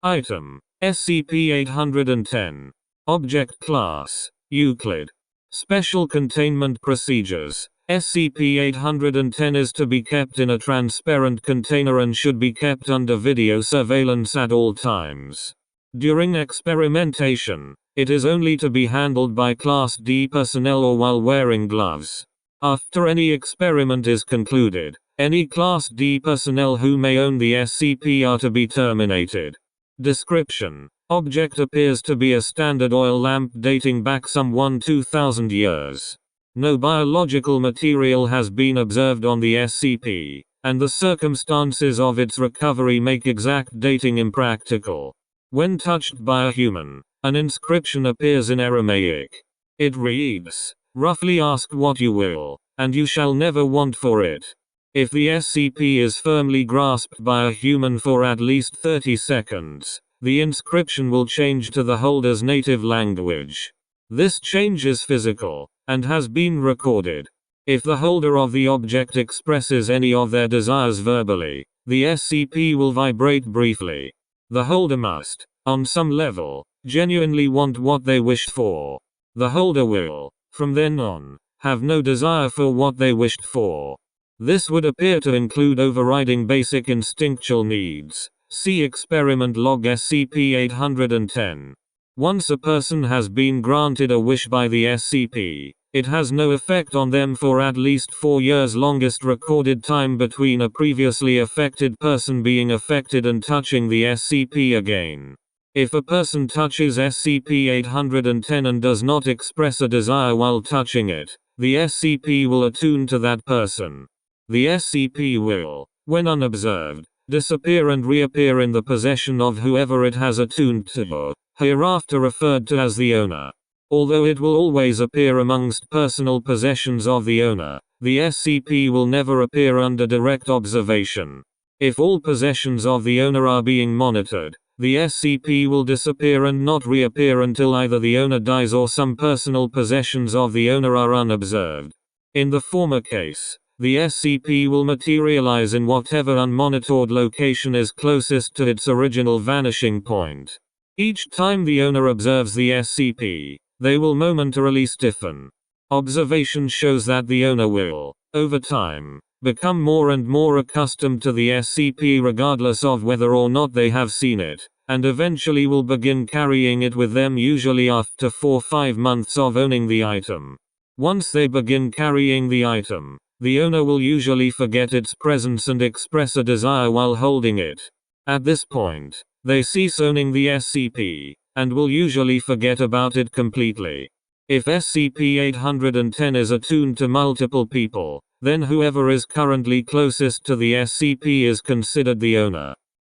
Item: SCP-810. Object Class: Euclid. Special Containment Procedures: SCP-810 is to be kept in a transparent container and should be kept under video surveillance at all times. During experimentation, it is only to be handled by Class D personnel or while wearing gloves. After any experiment is concluded, any Class D personnel who may own the SCP are to be terminated. Description: Object appears to be a standard oil lamp dating back some 2,000 years. No biological material has been observed on the SCP, and the circumstances of its recovery make exact dating impractical. When touched by a human, an inscription appears in Aramaic. It reads, "Roughly ask what you will, and you shall never want for it." If the SCP is firmly grasped by a human for at least 30 seconds, the inscription will change to the holder's native language. This change is physical, and has been recorded. If the holder of the object expresses any of their desires verbally, the SCP will vibrate briefly. The holder must, on some level, genuinely want what they wished for. The holder will, from then on, have no desire for what they wished for. This would appear to include overriding basic instinctual needs. See Experiment Log SCP-810. Once a person has been granted a wish by the SCP, it has no effect on them for at least 4 years, longest recorded time between a previously affected person being affected and touching the SCP again. If a person touches SCP-810 and does not express a desire while touching it, the SCP will attune to that person. The SCP will, when unobserved, disappear and reappear in the possession of whoever it has attuned to, hereafter referred to as the owner. Although it will always appear amongst personal possessions of the owner, the SCP will never appear under direct observation. If all possessions of the owner are being monitored, the SCP will disappear and not reappear until either the owner dies or some personal possessions of the owner are unobserved. In the former case, the SCP will materialize in whatever unmonitored location is closest to its original vanishing point. Each time the owner observes the SCP, they will momentarily stiffen. Observation shows that the owner will, over time, become more and more accustomed to the SCP regardless of whether or not they have seen it, and eventually will begin carrying it with them, usually after 4-5 months of owning the item. Once they begin carrying the item, the owner will usually forget its presence and express a desire while holding it. At this point, they cease owning the SCP, and will usually forget about it completely. If SCP-810 is attuned to multiple people, then whoever is currently closest to the SCP is considered the owner.